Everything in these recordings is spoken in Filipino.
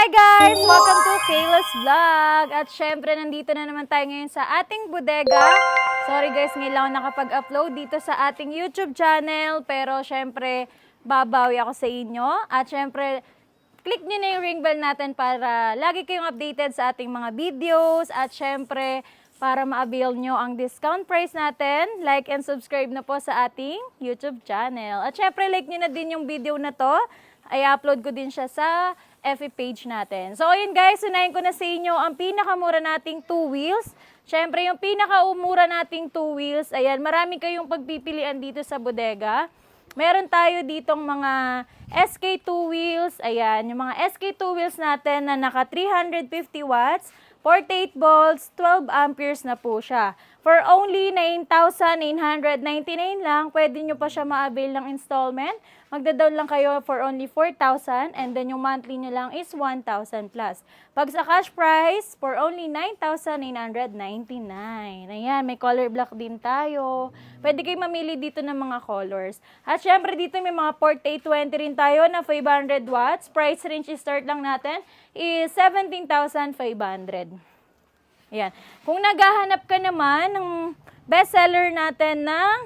Hi guys! Welcome to Kayla's Vlog! At syempre, nandito na naman tayo ngayon sa ating bodega. Sorry guys, ngayon lang ako nakapag-upload dito sa ating YouTube channel. Pero syempre, babawi ako sa inyo. At syempre, click nyo na yung ring bell natin para lagi kayong updated sa ating mga videos. At syempre, para ma-avail nyo ang discount price natin, like and subscribe na po sa ating YouTube channel. At syempre, like nyo na din yung video na to. Ay upload ko din siya sa FB page natin. So, ayun guys, unahin ko na sa inyo ang pinakamura nating 2 wheels. Siyempre, yung pinakaumura nating 2 wheels, ayan, marami kayong pagpipilian dito sa bodega. Meron tayo ditong mga SK2 wheels, ayan, yung mga SK2 wheels natin na naka 350 watts, 48 volts, 12 amperes na po siya. For only 9,999 lang, pwede nyo pa siya ma-avail ng installment. Magda-down lang kayo for only 4,000 and then yung monthly nyo lang is 1,000 plus. Pag sa cash price, for only 9,999. Ayan, may color black din tayo. Pwede kayo mamili dito ng mga colors. At syempre dito may mga port 820 rin tayo na 500 watts. Price range start lang natin is 17,500. Ayan. Kung naghahanap ka naman ng bestseller natin na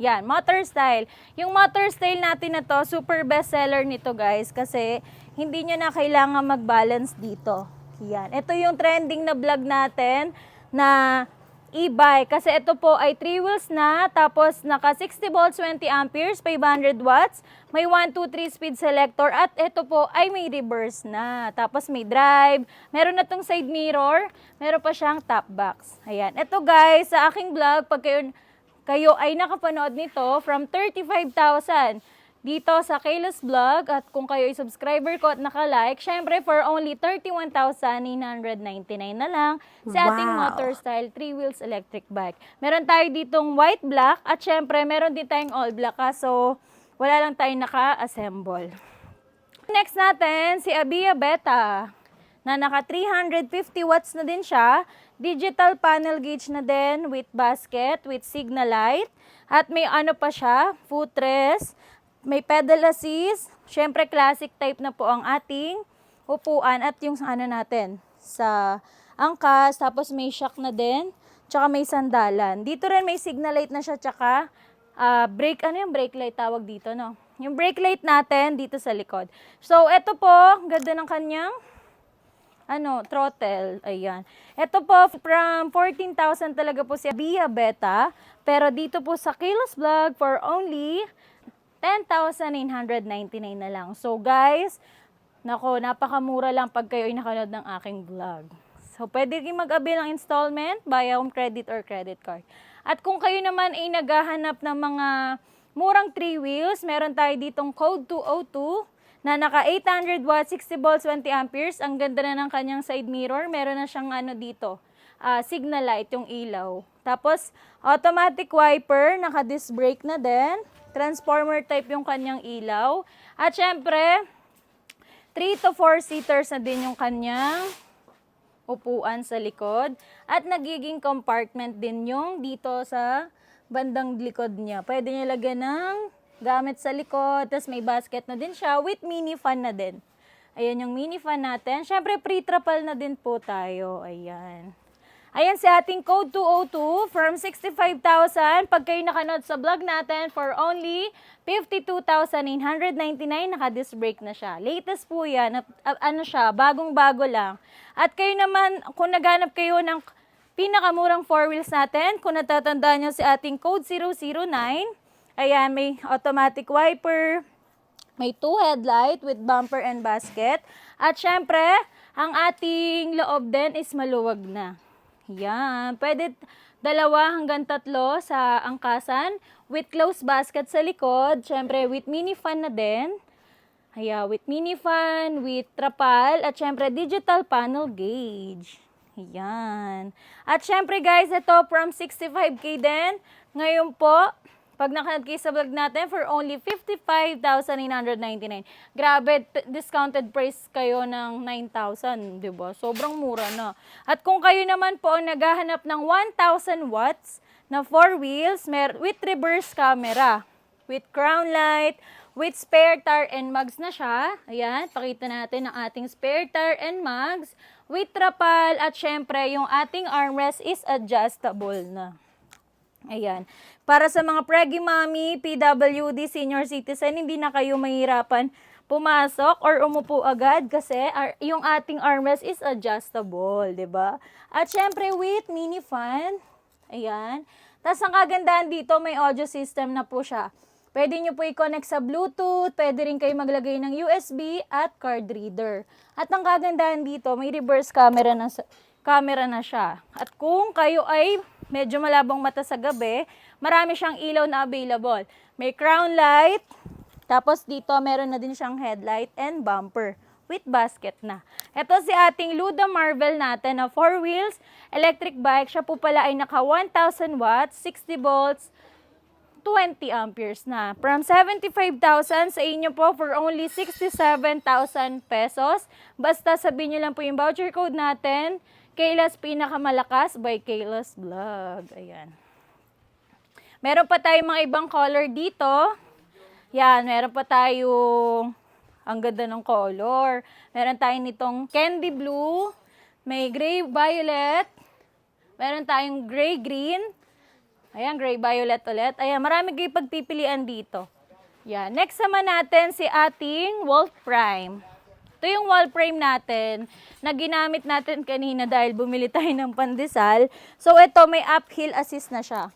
yan, motor style. Yung motor style natin na to, super bestseller nito guys kasi hindi nyo na kailangan mag-balance dito. Yan. Ito yung trending na vlog natin na e-bike. Kasi ito po ay 3 wheels na, tapos naka 60 volts, 20 amperes, 500 watts. May 1, 2, 3 speed selector at ito po ay may reverse na. Tapos may drive, meron na tong side mirror, meron pa siyang top box. Ayan. Ito guys, sa aking vlog, pag kayo ay nakapanood nito from 35,000 dito sa Kayla's Vlog at kung kayo ay subscriber ko at naka-like, syempre for only 31,999 na lang sa ating motor style 3 wheels electric bike. Meron tayo ditong white black at syempre meron din tayong all black so wala lang tayong naka-assemble. Next natin si Abia Beta na naka 350 watts na din siya. Digital panel gauge na din with basket, with signal light. At may ano pa siya, footrest, may pedal assist. Syempre classic type na po ang ating upuan at yung ano natin sa angkas. Tapos may shock na din, tsaka may sandalan. Dito rin may signal light na siya, tsaka brake, ano yung brake light tawag dito, no? Yung brake light natin dito sa likod. So, eto po, ganda ng kanyang throttle. Ayan. Ito po, from 14,000 talaga po si Abia Beta. Pero dito po sa Kayla's Vlog, for only 10,999 na lang. So guys, nako, napakamura lang pag kayo ay nakanood ng aking vlog. So pwede kayong mag-avail ng installment via home credit or credit card. At kung kayo naman ay naghahanap ng mga murang 3 wheels, meron tayo ditong Code 202, na naka 800 watts, 60 volts, 20 amperes. Ang ganda na ng kanyang side mirror. Meron na siyang dito, signal light, yung ilaw. Tapos, automatic wiper, naka disc brake na din. Transformer type yung kanyang ilaw. At syempre, 3 to 4 seaters na din yung kanyang upuan sa likod. At nagiging compartment din yung dito sa bandang likod niya. Pwede niya lagyan ng gamit sa likod, tapos may basket na din siya with mini fan na din. Ayan yung mini fan natin. Syempre, pre-trapal na din po tayo. Ayan. Ayan si ating Code 202 from 65,000. Pag kayo nakanood sa vlog natin, for only 52,999, naka-disc brake na siya. Latest po yan. Ano siya, bagong-bago lang. At kayo naman, kung naghanap kayo ng pinakamurang 4 wheels natin, kung natatandaan nyo si ating Code 009, ayan, may automatic wiper, may 2 headlight with bumper and basket. At syempre, ang ating loob din is maluwag na. Yan, pwede 2 hanggang 3 sa angkasan with closed basket sa likod. Syempre, with mini fan na din. Ayan, with mini fan, with trapal, at syempre, digital panel gauge. Ayan. At syempre guys, ito from 65K din. Ngayon po, pag nakanood kayo sa vlog natin, for only 55,999. Grabe, discounted price kayo ng 9,000, diba? Sobrang mura na. At kung kayo naman po ang naghahanap ng 1,000 watts na 4 wheels with reverse camera, with crown light, with spare tire and mugs na siya. Ayan, pakita natin ang ating spare tire and mugs with trapal at syempre yung ating armrest is adjustable na. Ayan. Para sa mga preggy mommy, PWD, senior citizen, hindi na kayo mahirapan pumasok or umupo agad kasi yung ating armrest is adjustable, 'di ba? At syempre with mini fan. Ayan. Tapos ang kagandahan dito, may audio system na po siya. Pwede nyo po i-connect sa Bluetooth, pwede rin kayo maglagay ng USB at card reader. At ang kagandahan dito, may reverse camera na siya. At kung kayo ay medyo malabang mata sa gabi, marami siyang ilaw na available. May crown light, tapos dito meron na din siyang headlight and bumper with basket na. Ito si ating Luda Marvel natin na 4 wheels, electric bike. Siya po pala ay naka 1,000 watts, 60 volts, 20 amperes na. From 75,000 sa inyo po for only 67,000 pesos. Basta sabihin nyo lang po yung voucher code natin, Kayla's Pinakamalakas by Kayla's Vlog. Ayan. Meron pa tayong mga ibang color dito. Yan, meron pa tayong ang ganda ng color. Meron tayong nitong candy blue, may gray violet, meron tayong gray green. Ayan, gray violet ulit. Ayan, marami kayo pagpipilian dito. Yan. Next naman natin si ating Wolf Prime. Ito yung wall frame natin na ginamit natin kanina dahil bumili tayo ng pandesal. So, ito may uphill assist na siya.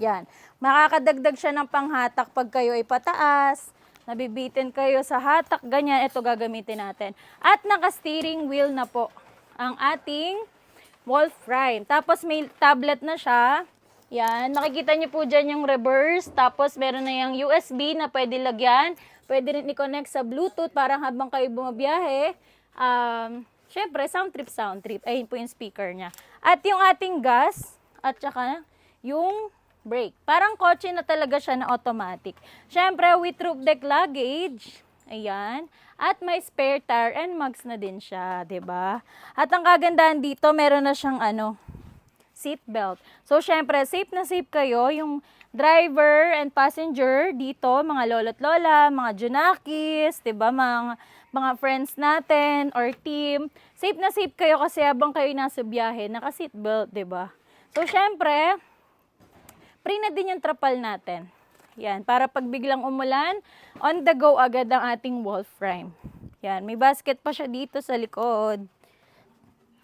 Yan. Makakadagdag siya ng panghatak pag kayo ay pataas, nabibitin kayo sa hatak, ganyan, ito gagamitin natin. At naka-steering wheel na po ang ating Wolf Prime. Tapos may tablet na siya. Yan. Makikita niyo po dyan yung reverse. Tapos meron na yung USB na pwede lagyan. Pwede rin i-connect sa Bluetooth para habang kayo bumabiyahe. Syempre, sound trip. Ayun po yung speaker niya. At yung ating gas at saka yung brake. Parang kotse na talaga siya na automatic. Syempre, with roof deck luggage. Ayan. At may spare tire and mugs na din siya, 'di ba? At ang kagandahan dito, meron na siyang seat belt. So, syempre, safe na safe kayo. Yung driver and passenger dito, mga lolo't lola, mga junakis, 'di ba? Mga friends natin or team. Safe na safe kayo kasi habang kayo nasa biyahe, naka-seat belt, 'di ba? So, syempre, free na din yung trapal natin. Yan, para pag biglang umulan, on the go agad ang ating Wolf Prime. Yan, may basket pa siya dito sa likod.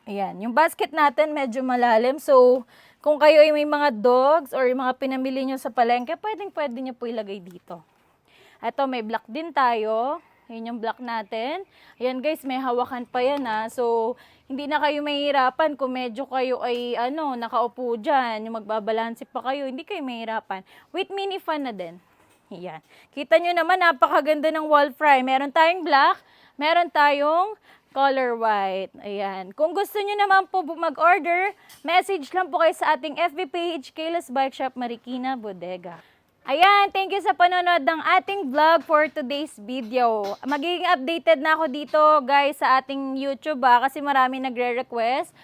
Ayan, yung basket natin medyo malalim. So, kung kayo ay may mga dogs or yung mga pinamili nyo sa palengke, pwede nyo po ilagay dito. Ito, may block din tayo. Yan yung block natin. Ayan guys, may hawakan pa yan ha. So, hindi na kayo mahihirapan kung medyo kayo ay nakaupo dyan. Yung magbabalansi pa kayo, hindi kayo mahihirapan. With mini fan na din. Ayan. Kita nyo naman, napakaganda ng Wolf Prime. Meron tayong black, meron tayong color white. Ayan. Kung gusto nyo naman po mag-order, message lang po kayo sa ating FB page, Kayla's Bike Shop Marikina Bodega. Ayan, thank you sa panonood ng ating vlog for today's video. Magiging updated na ako dito guys sa ating YouTube kasi marami nagre-request.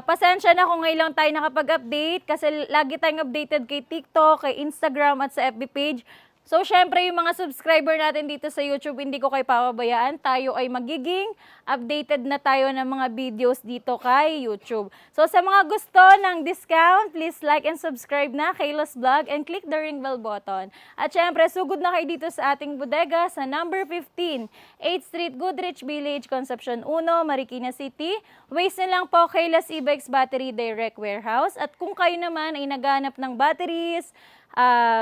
Pasensya na kung ngayon lang tayo nakapag-update kasi lagi tayong updated kay TikTok, kay Instagram at sa FB page. So, syempre, yung mga subscriber natin dito sa YouTube, hindi ko kayo papabayaan. Tayo ay magiging updated na tayo ng mga videos dito kay YouTube. So, sa mga gusto ng discount, please like and subscribe na Kayla's Vlog and click the ring bell button. At syempre, sugod na kayo dito sa ating bodega sa number 15, 8th Street, Goodrich Village, Concepcion 1, Marikina City. Waste na lang po Kayla's e-bikes battery direct warehouse. At kung kayo naman ay naghanap ng batteries,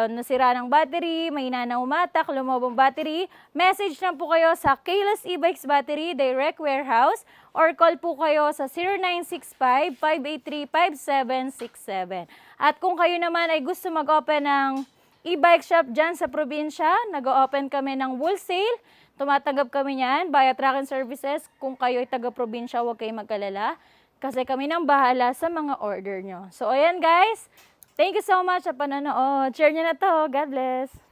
nasira ng battery, may na umatak, lumabong battery, message lang po kayo sa Kayla's e-bikes battery direct warehouse or call po kayo sa 0965-583-5767. At kung kayo naman ay gusto mag-open ng e-bike shop dyan sa probinsya, nag-open kami ng wholesale, tumatanggap kami niyan, via track and services. Kung kayo ay taga-probinsya, huwag kayong mag-alala kasi kami nang bahala sa mga order nyo. So, ayan guys, thank you so much sa panonood. Share nyo na to. God bless.